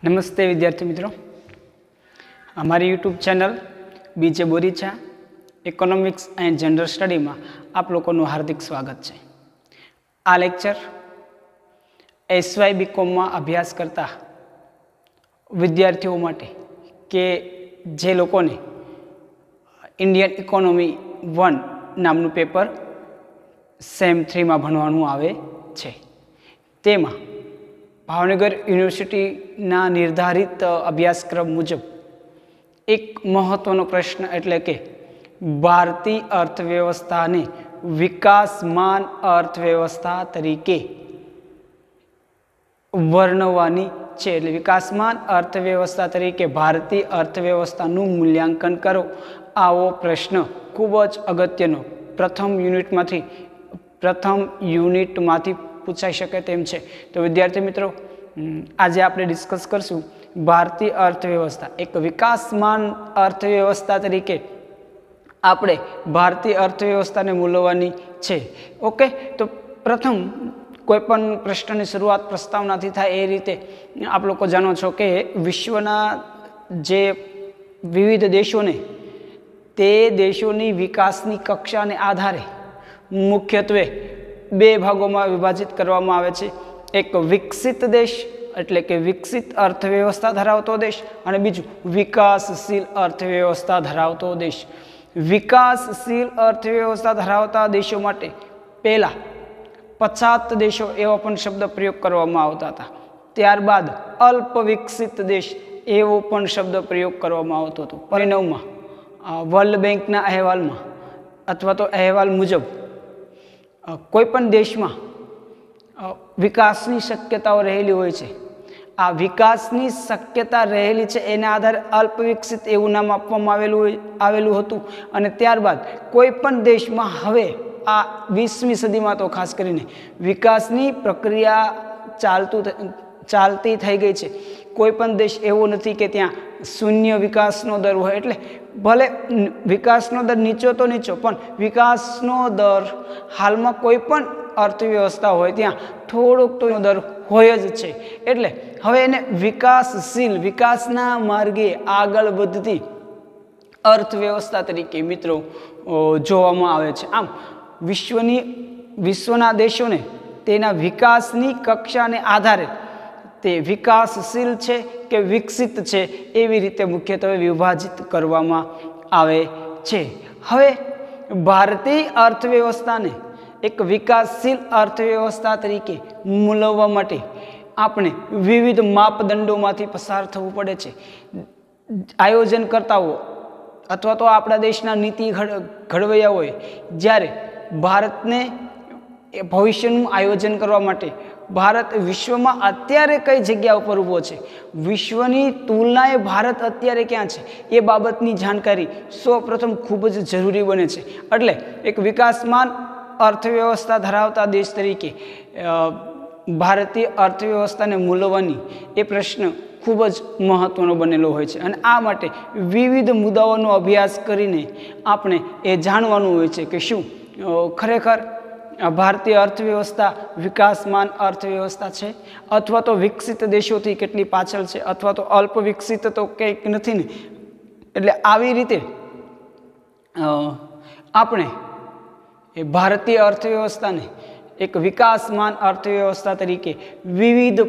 नमस्ते विद्यार्थी मित्रों, हमारी YouTube channel BJ Boricha economics and general study में आप लोगों हार्दिक स्वागत है। आ लेक्चर एसवाय बीकॉम में अभ्यास करता विद्यार्थियों माटे के जे लोकोने इंडियन इकोनॉमी 1 नामनु पेपर सेम 3 में भणवानुं आवे छे। तेमां भावनगर यूनिवर्सिटी निर्धारित अभ्यासक्रम मुजब एक महत्वनो प्रश्न एटले के भारतीय अर्थव्यवस्था ने विकासमान अर्थव्यवस्था तरीके वर्णववानी छे। एटले विकासमान अर्थव्यवस्था तरीके भारतीय अर्थव्यवस्थानुं मूल्यांकन करो, आवो प्रश्न खूब ज अगत्यनो प्रथम यूनिट मांथी पूछाई शके तेम छे। तो विद्यार्थी मित्रों, आज आपणे डिस्कस करशुं भारतीय अर्थव्यवस्था एक विकासमान अर्थव्यवस्था तरीके आपणे भारतीय अर्थव्यवस्था ने मूलववानी छे। ओके, तो प्रथम कोईपण प्रश्ननी शुरुआत प्रस्तावनाथी थाय ए रीते आप लोग जाणो छो के विश्वना जे विविध देशों ने ते देशोनी विकासनी कक्षाने आधारे मुख्यत्वे बे भागों में विभाजित करवामां आवे छे। एक विकसित देश एटले के विकसित अर्थव्यवस्था धरावतो देश अने बीजू विकासशील अर्थव्यवस्था धरावतो देश। विकासशील अर्थव्यवस्था धरावता देशों माटे पहला पछात देशों एवो पण शब्द प्रयोग करवामां आवता हता। त्यारबाद अल्प विकसित देश एवो पण शब्द प्रयोग करवामां आवतो हतो। परिणाममां वर्ल्ड बेंकना अहेवालमां अथवा तो अहेवाल मुजब कोईपण देश में विकासनी शक्यताओं रहेली होय छे। आ विकासनी शक्यता रहेली छे एना आधारे अल्प विकसित एवं नाम आपवामां आवेलुं हतुं। अने त्यारबाद कोईपण देश में हवे आ 20મી सदी में तो खास करीने विकासनी प्रक्रिया चालती थई गई छे। कोईपण देश एवो नथी के त्यां शून्य विकासनो दर होय। एटले भले विकासनो दर नीचो तो नीचो पण विकासनो दर हालमां कोईपण अर्थव्यवस्था होय त्यां थोड़ोक तो दर होय ज छे। एटले हवे एने विकासशील विकासना मार्गे आगळ वधती अर्थव्यवस्था तरीके मित्रों जोवामां आवे छे। आम विश्वना देशोने तेना विकासनी कक्षाने आधारे ते विकासशील छे के विकसित छे एवी रीते मुख्यत्वे विभाजित करवामां आवे छे। हवे भारतीय अर्थव्यवस्था ने एक विकासशील अर्थव्यवस्था तरीके मूलववा माटे आपणे विविध मापदंडोमांथी पसार थवुं पड़े छे। आयोजनकर्ताओ अथवा तो आपणा देशना नीति घड़वैयाओए ज्यारे भारतने भविष्यनुं आयोजन करवा माटे भारत विश्व में अत्यारे कई जग्या पर ऊभो छे, विश्वनी तुलनाए भारत अत्यारे क्या छे ए बाबतनी जानकारी सौप्रथम खूब ज जरूरी बने छे। एटले एक विकासमान अर्थव्यवस्था धरावता देश तरीके भारतीय अर्थव्यवस्था ने मूलववानी ए प्रश्न खूब ज महत्वनो बनेलो होय छे। अने आ माटे विविध मुद्दाओनो अभ्यास करीने आपणे ए जाणवानुं होय छे के शुं खरेखर भारतीय अर्थव्यवस्था विकासमान अर्थव्यवस्था है अथवा तो विकसित देशों थी केटली पाछळ छे अथवा तो अल्प विकसित तो कंईक नथी ने। एटले आवी रीते आपणे भारतीय अर्थव्यवस्था ने एक विकासमान अर्थव्यवस्था तरीके विविध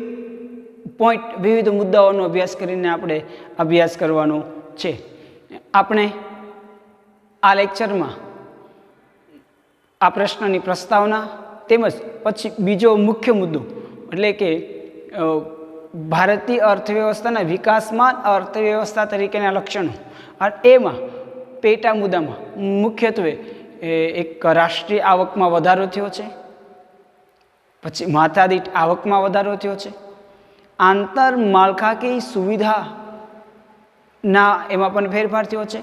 पॉइंट विविध मुद्दाओं अभ्यास करीने आपणे अभ्यास करवानो छे। आपणे आ लेक्चर में आ प्रश्ननी प्रस्तावना तेमज पछी बीजो मुख्य मुद्दो एटले के भारतीय अर्थव्यवस्था विकासमान अर्थव्यवस्था तरीकेना लक्षणों और एमां पेटा मुद्दामां मुख्यत्वे एक राष्ट्रीय आवक में वधारो थयो छे, पछी माथादीठ आवक में वधारो थयो छे, आंतर माळखाकीय सुविधा ना एमां पण फेरफार थयो छे,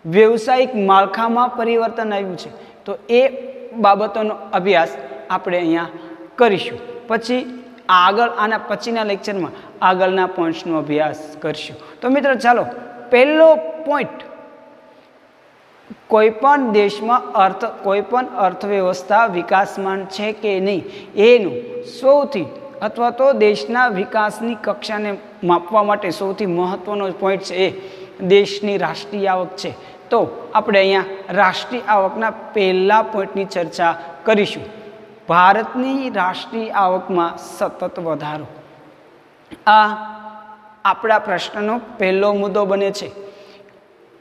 व्यवसायिक माळखामां परिवर्तन आव्युं छे। तो ए बाबतोनो अभ्यास आपणे अहींया करीशुं। पछी आगळ आना पछीना लेक्चर में आगळना पॉइंट्सनो अभ्यास करशुं। तो मित्रों चालो पहलो पॉइंट कोईपण देश में कोईपण अर्थव्यवस्था विकासमान छे के नहीं एनुं सौथी અથવા તો દેશના વિકાસની કક્ષાને માપવા માટે સૌથી મહત્ત્વનો પોઈન્ટ છે એ દેશની રાષ્ટ્રીય આવક છે. તો આપણે અહીંયા રાષ્ટ્રીય આવકના પહેલા પોઈન્ટની ચર્ચા કરીશું. ભારતની રાષ્ટ્રીય આવકમાં સતત વધારો, આ આપણા પ્રશ્નનો પહેલો મુદ્દો બને છે.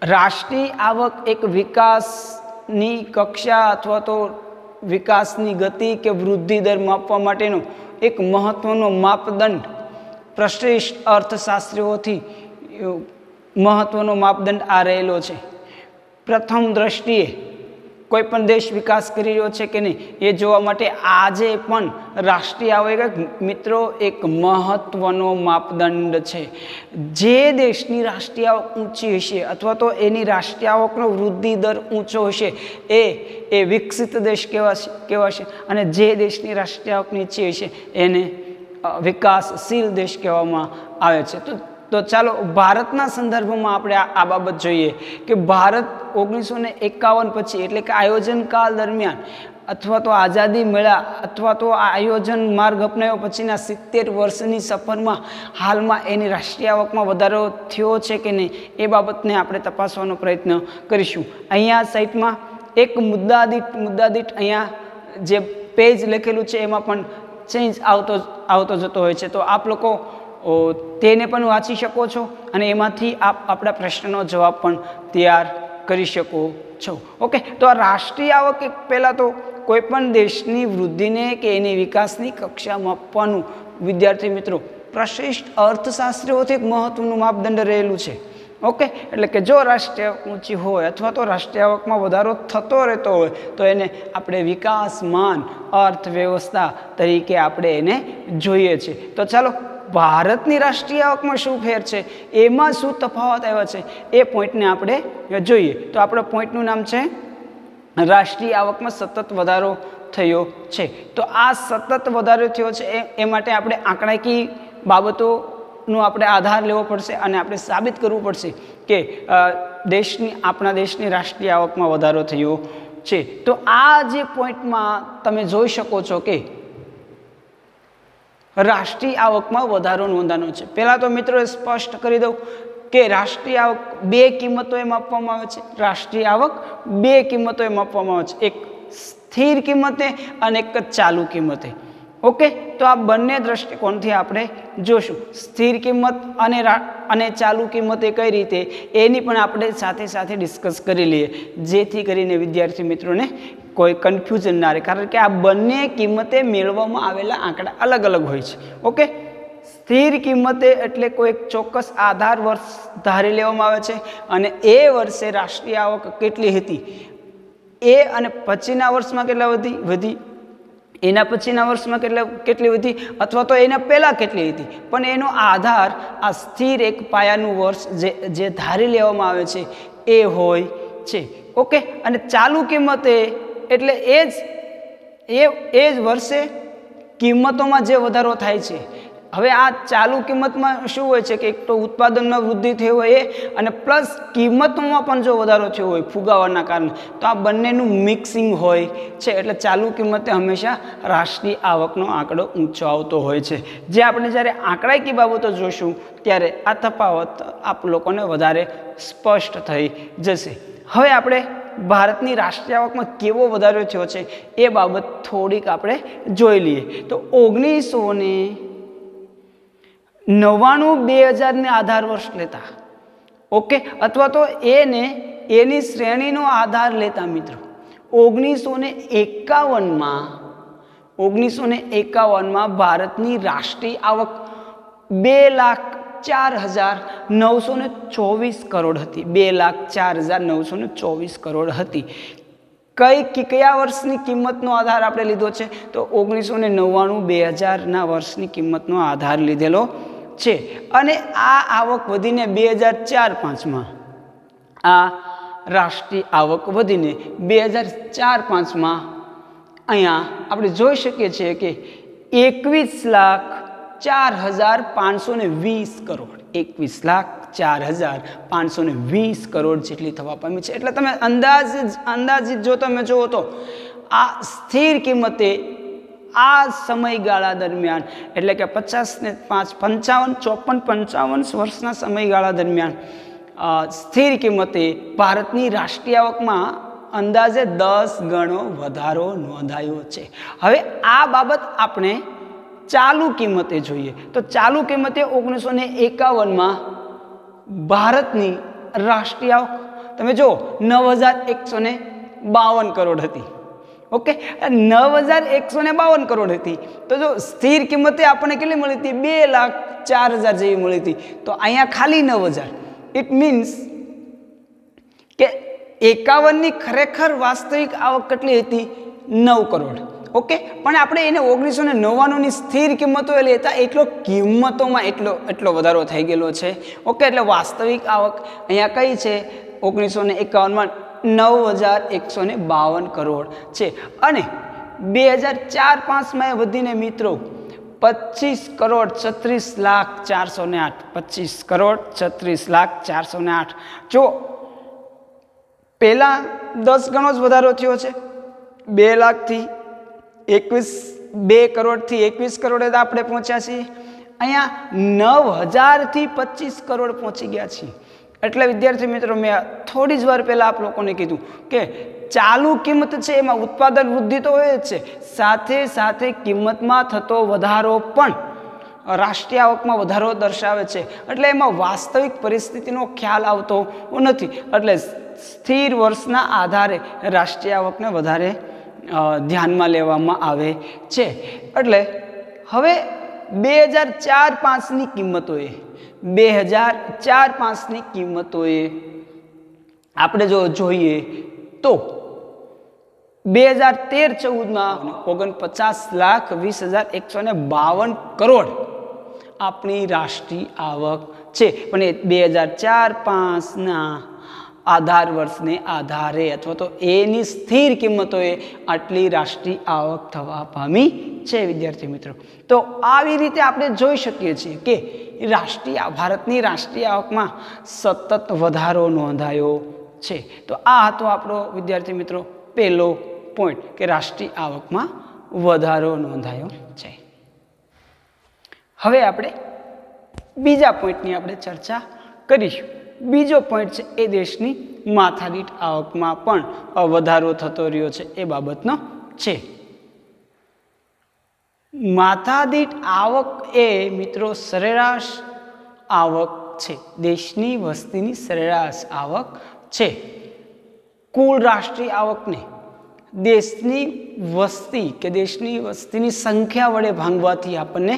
રાષ્ટ્રીય આવક એક વિકાસની કક્ષા અથવા તો વિકાસની ગતિ કે વૃદ્ધિ દર માપવા માટેનો એક મહત્વનો માપદંડ પ્રશિષ્ટ અર્થશાસ્ત્રીઓથી મહત્વનો માપદંડ આ રહેલો છે. પ્રથમ દ્રષ્ટિએ કોઈ પણ દેશ વિકાસ કરી રહ્યો છે કે નહીં એ જોવા માટે આજે પણ રાષ્ટ્રીય આવક મિત્રો એક મહત્વનો માપદંડ છે. જે દેશની રાષ્ટ્રીય આવક ઊંચી હશે અથવા તો એની રાષ્ટ્રીય આવકનો વૃદ્ધિ દર ઊંચો હશે એ વિકસિત દેશ કહેવાશે અને જે દેશની રાષ્ટ્રીય આવક નીચી હશે એને વિકાસશીલ દેશ કહેવામાં આવે છે. તો ચાલો ભારતના સંદર્ભમાં આપણે આ બાબત જોઈએ કે ભારત 1951 પછી એટલે કે આયોજન કાળ દરમિયાન અથવા તો આઝાદી મેળા અથવા તો આ આયોજન માર્ગ અપનાવ્યો પછીના 70 વર્ષની સફરમાં હાલમાં એની રાષ્ટ્રીય આવકમાં વધારો થયો છે કે નહીં એ બાબતને આપણે તપાસવાનો પ્રયત્ન કરીશું. અહીંયા સાઇટમાં એક મુદ્દા દીઠ અહીંયા જે પેજ લખેલું છે એમાં પણ ચેન્જ આવતો જતો હોય છે. તો આપ લોકો તેને પણ વાંચી શકો છો અને એમાંથી આપ આપણા પ્રશ્નનો જવાબ પણ તૈયાર કરી શકો છો. ઓકે, તો આ રાષ્ટ્રીય આવક એક પહેલાં તો કોઈ પણ દેશની વૃદ્ધિને કે એની વિકાસની કક્ષા માપવાનું વિદ્યાર્થી મિત્રો પ્રશિષ્ટ અર્થશાસ્ત્રીઓથી એક મહત્વનું માપદંડ રહેલું છે. ઓકે, એટલે કે જો રાષ્ટ્રીય આવક ઊંચી હોય અથવા તો રાષ્ટ્રીય આવકમાં વધારો થતો રહેતો હોય તો એને આપણે વિકાસમાન અર્થવ્યવસ્થા તરીકે આપણે એને જોઈએ છે. તો ચાલો ભારતની રાષ્ટ્રીય આવકમાં શું ફેર છે, એમાં શું તફાવત આવ્યા છે એ પોઈન્ટને આપણે જોઈએ. તો આપણા પોઈન્ટનું નામ છે રાષ્ટ્રીય આવકમાં સતત વધારો થયો છે. તો આ સતત વધારો થયો છે એ માટે આપણે આંકડાકીય બાબતોનો આપણે આધાર લેવો પડશે અને આપણે સાબિત કરવું પડશે કે આપણા દેશની રાષ્ટ્રીય આવકમાં વધારો થયો છે. તો આ જે પોઈન્ટમાં તમે જોઈ શકો છો કે રાષ્ટ્રીય આવકમાં વધારો નોંધાનો છે. પહેલાં તો મિત્રો સ્પષ્ટ કરી દઉં કે રાષ્ટ્રીય આવક બે કિંમતોએ માપવામાં આવે છે. રાષ્ટ્રીય આવક બે કિંમતોએ માપવામાં આવે છે, એક સ્થિર કિંમતે અને એક ચાલુ કિંમતે. ઓકે, તો આ બંને દ્રષ્ટિકોણથી આપણે જોશું. સ્થિર કિંમત અને ચાલુ કિંમતે કઈ રીતે એની પણ આપણે સાથે સાથે ડિસ્કસ કરી લઈએ જેથી કરીને વિદ્યાર્થી મિત્રોને કોઈ કન્ફ્યુઝન ના રહે, કારણ કે આ બંને કિંમતે મેળવવામાં આવેલા આંકડા અલગ અલગ હોય છે. ઓકે, સ્થિર કિંમતે એટલે કોઈ ચોક્કસ આધાર વર્ષ ધારી લેવામાં આવે છે અને એ વર્ષે રાષ્ટ્રીય આવક કેટલી હતી એ અને પછીના વર્ષમાં કેટલા વધી, એના પછીના વર્ષમાં કેટલી વધી અથવા તો એના પહેલાં કેટલી હતી, પણ એનો આધાર આ સ્થિર એક પાયાનું વર્ષ જે ધારી લેવામાં આવે છે એ હોય છે. ઓકે, અને ચાલુ કિંમતે એટલે એ જ વર્ષે કિંમતોમાં જે વધારો થાય છે. હવે આ ચાલુ કિંમતમાં શું હોય છે કે એક તો ઉત્પાદનમાં વૃદ્ધિ થઈ હોય અને પ્લસ કિંમતોમાં પણ જો વધારો થયો હોય ફુગાવાના કારણે, તો આ બંનેનું મિક્સિંગ હોય છે. એટલે ચાલુ કિંમતે હંમેશા રાષ્ટ્રીય આવકનો આંકડો ઊંચો આવતો હોય છે. જે આપણે જ્યારે આંકડાકીય બાબતો જોશું ત્યારે આ તફાવત આપ લોકોને વધારે સ્પષ્ટ થઈ જશે. હવે આપણે ભારતની રાષ્ટ્રીય આવકમાં કેવો વધારો થયો છે એ બાબત થોડીક આપણે જોઈ લઈએ. તો 1999-2000 ને આધાર વર્ષ લેતા, ઓકે, અથવા તો એની શ્રેણીનો આધાર લેતા મિત્રો 1951માં ભારતની રાષ્ટ્રીય આવક 2,04,924 કરોડ હતી. 2,04,924 કરોડ હતી. કયા વર્ષની કિંમતનો આધાર આપણે લીધો છે તો 1999-2000ના વર્ષની કિંમતનો આધાર લીધેલો છે. અને આ આવક વધીને 2004-05માં આ રાષ્ટ્રીય આવક વધીને 2004-05માં અહીંયા આપણે જોઈ શકીએ છીએ કે 21,04,520 કરોડ, 21,04,520 કરોડ જેટલી થવા પામી છે. એટલે તમે અંદાજિત જો તમે જુઓ તો આ સ્થિર કિંમતે આ સમયગાળા દરમિયાન એટલે કે 50 ને 5 55 54 55 વર્ષના સમયગાળા દરમિયાન સ્થિર કિંમતે ભારતની રાષ્ટ્રીય આવકમાં અંદાજે 10 ગણો વધારો નોંધાયો છે. હવે આ બાબત આપણે ચાલુ કિંમતે જોઈએ તો ચાલુ કિંમતે 1951માં ભારતની રાષ્ટ્રીય આવક તમે જો 9152 કરોડ હતી. ઓકે, 9152 કરોડ હતી. તો જો સ્થિર કિંમતે આપણને કેટલી મળી હતી? 2,04,000 જેવી મળી હતી. તો અહીંયા ખાલી 9000. ઇટ મીન્સ કે 51ની ખરેખર વાસ્તવિક આવક કેટલી હતી? 9 કરોડ. ઓકે, પણ આપણે એને 1999ની સ્થિર કિંમતો લેતા એટલો કિંમતોમાં એટલો વધારો થઈ ગયેલો છે. ઓકે, એટલે વાસ્તવિક આવક અહીંયા કઈ છે? 1951માં 9152 કરોડ છે અને 2004-5માં એ વધીને મિત્રો 25,36,04,08 25,36,04,08. જો પહેલા 10 ગણો જ વધારો થયો છે. 2 લાખથી 2 કરોડથી 21 કરોડે આપણે પહોંચ્યા છીએ. અહીંયા 9,000થી 25 કરોડ પહોંચી ગયા છીએ. એટલે વિદ્યાર્થી મિત્રો મેં થોડી જ વાર પહેલાં આપ લોકોને કીધું કે ચાલુ કિંમત છે એમાં ઉત્પાદન વૃદ્ધિ તો હોય જ છે, સાથે સાથે કિંમતમાં થતો વધારો પણ રાષ્ટ્રીય આવકમાં વધારો દર્શાવે છે. એટલે એમાં વાસ્તવિક પરિસ્થિતિનો ખ્યાલ આવતો નથી. એટલે સ્થિર વર્ષના આધારે રાષ્ટ્રીય આવકને વધારે ધ્યાનમાં લેવામાં આવે છે. એટલે હવે 2004-5ની કિંમતોએ 2004-5ની કિંમતોએ આપણે જો જોઈએ તો 2013-14માં 49,20,152 કરોડ આપણી રાષ્ટ્રીય આવક છે. પણ એ 2004-5ના આધાર વર્ષને આધારે અથવા તો એની સ્થિર કિંમતોએ આટલી રાષ્ટ્રીય આવક થવા પામી છે વિદ્યાર્થી મિત્રો. તો આવી રીતે આપણે જોઈ શકીએ છીએ કે ભારતની રાષ્ટ્રીય આવકમાં સતત વધારો નોંધાયો છે. તો આ હતો આપણો વિદ્યાર્થી મિત્રો પહેલો પોઈન્ટ કે રાષ્ટ્રીય આવકમાં વધારો નોંધાયો છે. હવે આપણે બીજા પોઈન્ટની આપણે ચર્ચા કરીશું. બીજો પોઈન્ટ છે એ દેશની માથાદીઠ આવકમાં પણ વધારો થતો રહ્યો છે એ બાબતનો છે. માથાદીઠ આવક એ મિત્રો સરેરાશ આવક છે. દેશની વસ્તીની સરેરાશ આવક છે. કુલ રાષ્ટ્રીય આવકને દેશની વસ્તી કે દેશની વસ્તીની સંખ્યા વડે ભાંગવાથી આપણને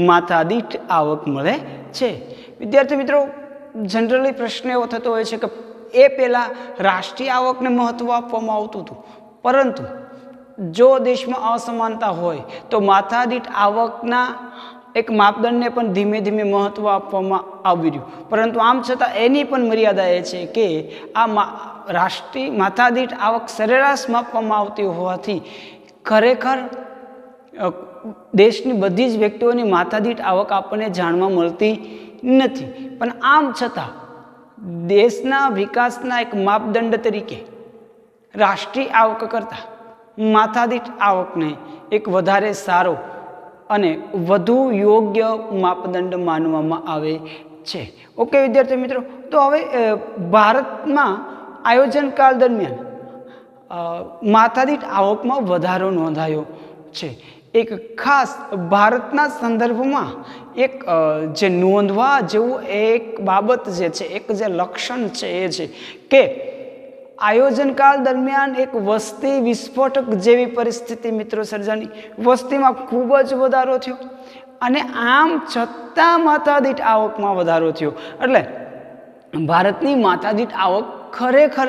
માથાદીઠ આવક મળે છે. વિદ્યાર્થી મિત્રો જનરલી પ્રશ્ન એવો થતો હોય છે કે એ પહેલાં રાષ્ટ્રીય આવકને મહત્ત્વ આપવામાં આવતું હતું, પરંતુ જો દેશમાં અસમાનતા હોય તો માથાદીઠ આવકના એક માપદંડને પણ ધીમે ધીમે મહત્ત્વ આપવામાં આવી રહ્યું. પરંતુ આમ છતાં એની પણ મર્યાદા એ છે કે આ રાષ્ટ્રીય માથાદીઠ આવક સરેરાશ માપવામાં આવતી હોવાથી ખરેખર દેશની બધી જ વ્યક્તિઓની માથાદીઠ આવક આપણને જાણવા મળતી નથી. પણ આમ છતાં દેશના વિકાસના એક માપદંડ તરીકે રાષ્ટ્રીય આવક કરતાં માથાદીઠ આવકને એક વધારે સારો અને વધુ યોગ્ય માપદંડ માનવામાં આવે છે. ઓકે વિદ્યાર્થી મિત્રો, તો હવે ભારતમાં આયોજનકાળ દરમિયાન માથાદીઠ આવકમાં વધારો નોંધાયો છે. એક ખાસ ભારતના સંદર્ભમાં એક જે નોંધવા જેવું એક બાબત જે છે, એક જે લક્ષણ છે એ છે કે આયોજનકાળ દરમિયાન એક વસ્તી વિસ્ફોટક જેવી પરિસ્થિતિ મિત્રો સર્જાની. વસ્તીમાં ખૂબ જ વધારો થયો અને આમ છતાં માથાદીઠ આવકમાં વધારો થયો. એટલે ભારતની માથાદીઠ આવક ખરેખર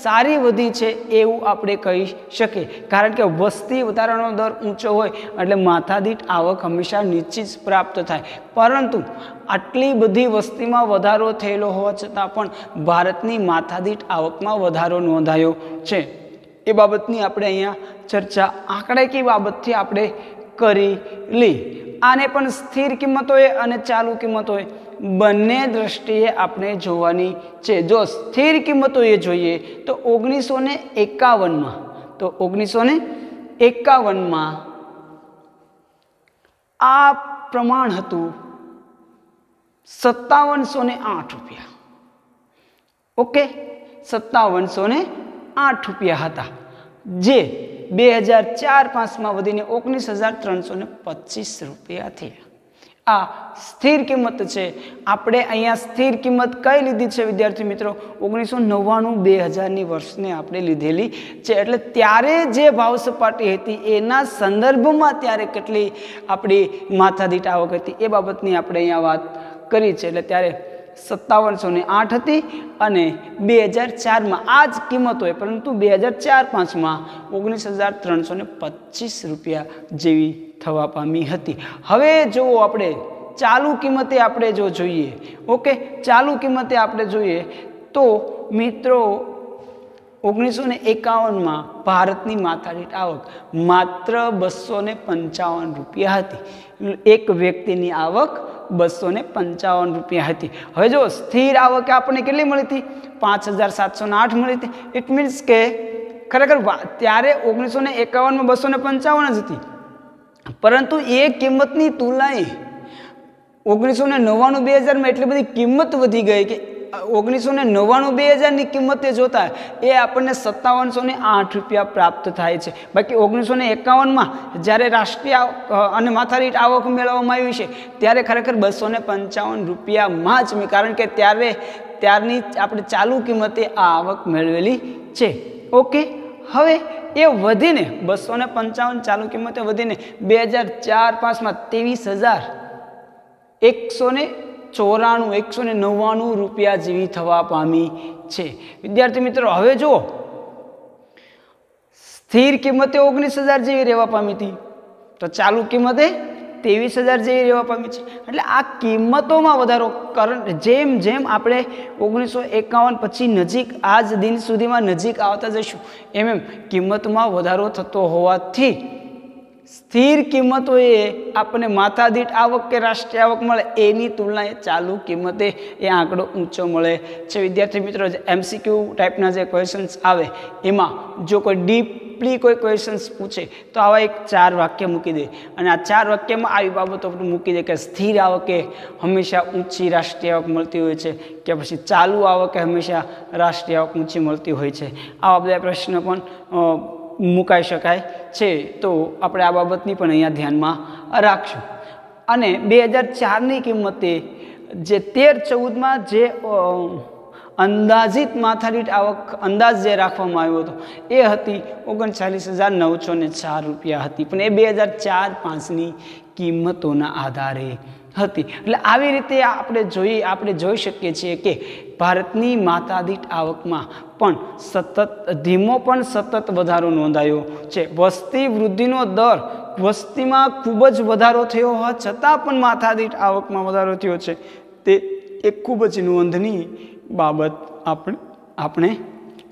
સારી વધી છે એવું આપણે કહી શકીએ. કારણ કે વસ્તી વધારાનો દર ઊંચો હોય એટલે માથાદીઠ આવક હંમેશા નિશ્ચિત પ્રાપ્ત થાય. પરંતુ આટલી બધી વસ્તીમાં વધારો થયેલો હોવા છતાં પણ ભારતની માથાદીઠ આવકમાં વધારો નોંધાયો છે એ બાબતની આપણે અહીંયા ચર્ચા આંકડાકીય બાબતથી આપણે કરી લઈ. આને પણ સ્થિર કિંમતોએ અને ચાલુ કિંમતોએ બંને દ્રષ્ટિએ આપણે જોવાની છે. જો સ્થિર કિંમતોએ જોઈએ તો 1951માં આ પ્રમાણ હતું 5708 રૂપિયા. ઓકે, 5708 રૂપિયા હતા, જે 2004-05 વધીને 19,325 રૂપિયા થયા. આ સ્થિર કિંમત છે. આપણે અહીંયા સ્થિર કિંમત કઈ લીધી છે વિદ્યાર્થી મિત્રો? 1999-2000ની વર્ષને આપણે લીધેલી છે. એટલે ત્યારે જે ભાવ સપાટી હતી એના સંદર્ભમાં ત્યારે કેટલી આપણી માથાદીઠ આવક હતી એ બાબતની આપણે અહીંયા વાત કરી છે. એટલે ત્યારે 5708 હતી અને 2004માં આ જ કિંમત હોય, પરંતુ 2004-05માં 19,325 રૂપિયા જેવી થવા પામી હતી. હવે જો આપણે ચાલુ કિંમતે આપણે જો જોઈએ, ઓકે, ચાલુ કિંમતે આપણે જોઈએ તો મિત્રો 1951માં ભારતની માથાદીઠ આવક માત્ર 255 રૂપિયા હતી. એક વ્યક્તિની આવક 255 રૂપિયા હતી. હવે જો સ્થિર આવક આપણને કેટલી મળી હતી? 5,708 મળી હતી. ઇટ મીન્સ કે ખરેખર ત્યારે 1951માં 255 જ હતી, પરંતુ એ કિંમતની તુલનાએ 1999-2000માં એટલી બધી કિંમત વધી ગઈ કે 1999-2000ની કિંમતે જોતા એ આપણને 5708 રૂપિયા પ્રાપ્ત થાય છે. બાકી 1951માં જ્યારે રાષ્ટ્રીય અને માથાદીઠ આવક મેળવવામાં આવી છે ત્યારે ખરેખર 255 રૂપિયામાં જ, કારણ કે ત્યારની આપણે ચાલુ કિંમતે આ આવક મેળવેલી છે. ઓકે, હવે એ વધીને 255 ચાલુ કિંમતે વધીને 2004-05માં 23,199 રૂપિયા જેવી થવા પામી છે. વિદ્યાર્થી મિત્રો, હવે જુઓ, સ્થિર કિંમતે 19,000 જેવી રહેવા પામી હતી, તો ચાલુ કિંમતે 23,000 જેવી રહેવા પામી છે. એટલે આ કિંમતોમાં વધારો, કારણ જેમ જેમ આપણે 1951 પછી નજીક આજ દિન સુધીમાં નજીક આવતા જઈશું એમ એમ કિંમતમાં વધારો થતો હોવાથી સ્થિર કિંમતોએ આપણને માથાદીઠ આવક કે રાષ્ટ્રીય આવક મળે એની તુલનાએ ચાલુ કિંમતે એ આંકડો ઊંચો મળે છે. વિદ્યાર્થી મિત્રો, MCQ ટાઈપના જે ક્વેશ્ચન્સ આવે એમાં જો કોઈ ડીપલી કોઈ ક્વેશ્ચન્સ પૂછે તો આવા એક 4 વાક્ય મૂકી દે, અને આ 4 વાક્યમાં આવી બાબતો મૂકી દે કે સ્થિર આવકે હંમેશા ઊંચી રાષ્ટ્રીય આવક મળતી હોય છે કે પછી ચાલુ આવકે હંમેશા રાષ્ટ્રીય આવક ઊંચી મળતી હોય છે. આવા બધા પ્રશ્ન પણ મુકાઈ શકાય છે. તો આપણે આ બાબતની પણ અહીંયા ધ્યાનમાં રાખશું. અને 2004ની કિંમતે જે 13-14માં જે અંદાજિત માથાદીઠ આવક અંદાજ જે રાખવામાં આવ્યો હતો એ હતી 39,904 રૂપિયા હતી, પણ એ 2004-05ની કિંમતોના આધારે હતી. એટલે આવી રીતે આપણે જોઈ શકીએ છીએ કે ભારતની માથાદીઠ આવકમાં પણ ધીમો પણ સતત વધારો નોંધાયો છે. વસ્તી વૃદ્ધિનો દર, વસ્તીમાં ખૂબ જ વધારો થયો હોવા છતાં પણ માથાદીઠ આવકમાં વધારો થયો છે, તે એક ખૂબ જ નોંધની બાબત આપણે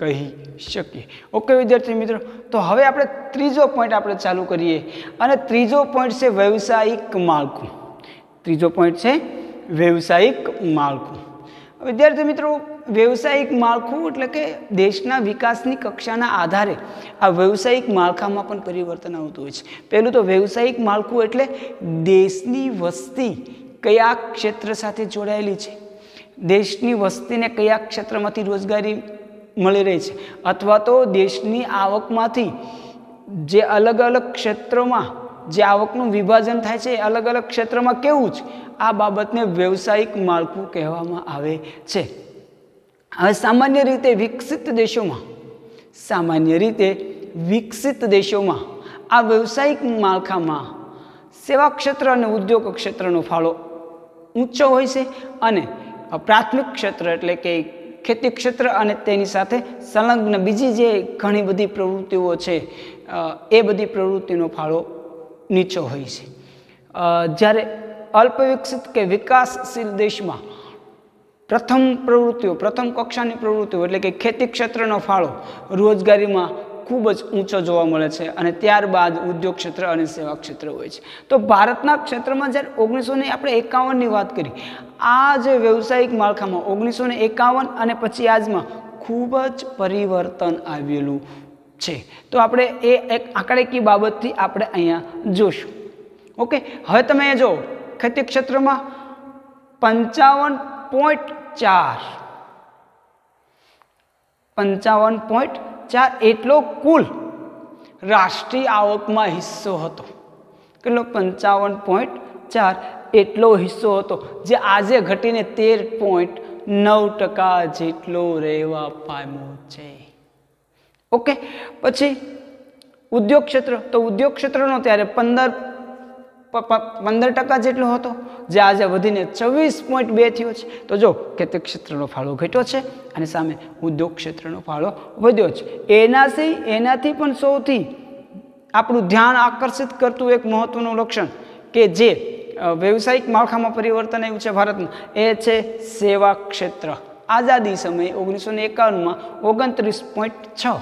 કહી શકીએ. ઓકે વિદ્યાર્થી મિત્રો, તો હવે આપણે ત્રીજો પોઈન્ટ આપણે ચાલુ કરીએ, અને ત્રીજો પોઈન્ટ છે વ્યવસાયિક માળખું. ત્રીજો પોઈન્ટ છે વ્યવસાયિક માળખું. વિદ્યાર્થી મિત્રો, વ્યવસાયિક માળખું એટલે કે દેશના વિકાસની કક્ષાના આધારે આ વ્યવસાયિક માળખામાં પણ પરિવર્તન આવતું હોય છે. પહેલું તો વ્યવસાયિક માળખું એટલે દેશની વસ્તી કયા ક્ષેત્ર સાથે જોડાયેલી છે, દેશની વસ્તીને કયા ક્ષેત્રમાંથી રોજગારી મળી રહી છે, અથવા તો દેશની આવકમાંથી જે અલગ અલગ ક્ષેત્રોમાં જે આવકનું વિભાજન થાય છે અલગ અલગ ક્ષેત્રમાં કેવું છે, આ બાબતને વ્યવસાયિક માળખું કહેવામાં આવે છે. હવે સામાન્ય રીતે વિકસિત દેશોમાં આ વ્યવસાયિક માળખામાં સેવા ક્ષેત્ર અને ઉદ્યોગ ક્ષેત્રનો ફાળો ઊંચો હોય છે, અને પ્રાથમિક ક્ષેત્ર એટલે કે ખેતી ક્ષેત્ર અને તેની સાથે સંલગ્ન બીજી જે ઘણી બધી પ્રવૃત્તિઓ છે એ બધી પ્રવૃત્તિનો ફાળો નીચો હોય છે. જ્યારે અલ્પવિકસિત કે વિકાસશીલ દેશમાં પ્રથમ કક્ષાની પ્રવૃત્તિઓ એટલે કે ખેતી ક્ષેત્રનો ફાળો રોજગારીમાં ખૂબ જ ઊંચો જોવા મળે છે, અને ત્યારબાદ ઉદ્યોગ ક્ષેત્ર અને સેવા ક્ષેત્ર હોય છે. તો ભારતના ક્ષેત્રમાં જ્યારે 1951ની વાત કરી, આ જે વ્યવસાયિક માળખામાં 1951 અને પછી આજમાં ખૂબ જ પરિવર્તન આવેલું છે. તો આપણે એ એક આંકડાકીય બાબતથી આપણે અહીંયા જોશું. ઓકે, હવે તમે જો ખેતી ક્ષેત્રમાં 55.4 એટલો કુલ રાષ્ટ્રીય આવકમાં હિસ્સો હતો. કેટલો? 55.4 એટલો હિસ્સો હતો, જે આજે ઘટીને 13.9% જેટલો રહેવા પામ્યો છે. ઓકે, પછી ઉદ્યોગ ક્ષેત્ર, તો ઉદ્યોગ ક્ષેત્રનો ત્યારે 15% જેટલો હતો, જે આજે વધીને 24.2 થયો છે. તો જો ખેતી ક્ષેત્રનો ફાળો ઘટ્યો છે અને સામે ઉદ્યોગ ક્ષેત્રનો ફાળો વધ્યો છે. એનાથી પણ સૌથી આપણું ધ્યાન આકર્ષિત કરતું એક મહત્વનું લક્ષણ કે જે વ્યવસાયિક માળખામાં પરિવર્તન આવ્યું છે ભારતમાં, એ છે સેવા ક્ષેત્ર. આઝાદી સમયે 1951માં 29.6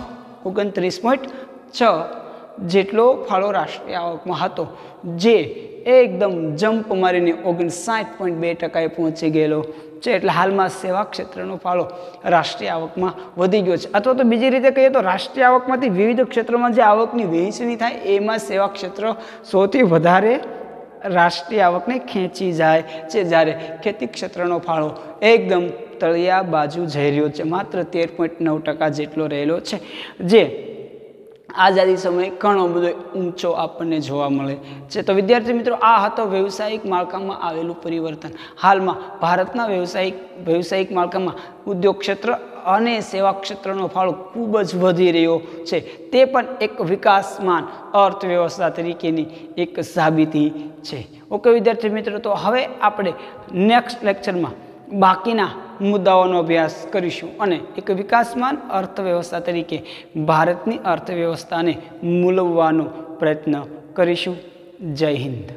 જેટલો ફાળો રાષ્ટ્રીય આવકમાં હતો, જે એકદમ જમ્પ મારીને 59.2% પહોંચી ગયેલો છે. એટલે હાલમાં સેવા ક્ષેત્રનો ફાળો રાષ્ટ્રીય આવકમાં વધી ગયો છે. અથવા તો બીજી રીતે કહીએ તો રાષ્ટ્રીય આવકમાંથી વિવિધ ક્ષેત્રોમાં જે આવકની વહેંચણી થાય એમાં સેવા ક્ષેત્ર સૌથી વધારે રાષ્ટ્રીય આવકને ખેંચી જાય છે, જ્યારે ખેતી ક્ષેત્રનો ફાળો એકદમ તળિયા બાજુ જઈ રહ્યો છે, માત્ર 13.9% જેટલો રહેલો છે, જે આઝાદી સમયે ઘણો બધો ઊંચો આપણને જોવા મળે છે. તો વિદ્યાર્થી મિત્રો, આ હતો વ્યવસાયિક માળખામાં આવેલું પરિવર્તન. હાલમાં ભારતના વ્યવસાયિક માળખામાં ઉદ્યોગ ક્ષેત્ર અને સેવા ક્ષેત્રનો ફાળો ખૂબ જ વધી રહ્યો છે. તે પણ એક વિકાસમાન અર્થવ્યવસ્થા તરીકેની એક સાબિતી છે. ઓકે વિદ્યાર્થી મિત્રો, તો હવે આપણે નેક્સ્ટ લેક્ચરમાં બાકીના મુદ્દાઓનો અભ્યાસ કરીશું અને એક વિકાસમાન અર્થવ્યવસ્થા તરીકે ભારતની અર્થવ્યવસ્થાને મૂલવવાનો પ્રયત્ન કરીશું. જય હિન્દ.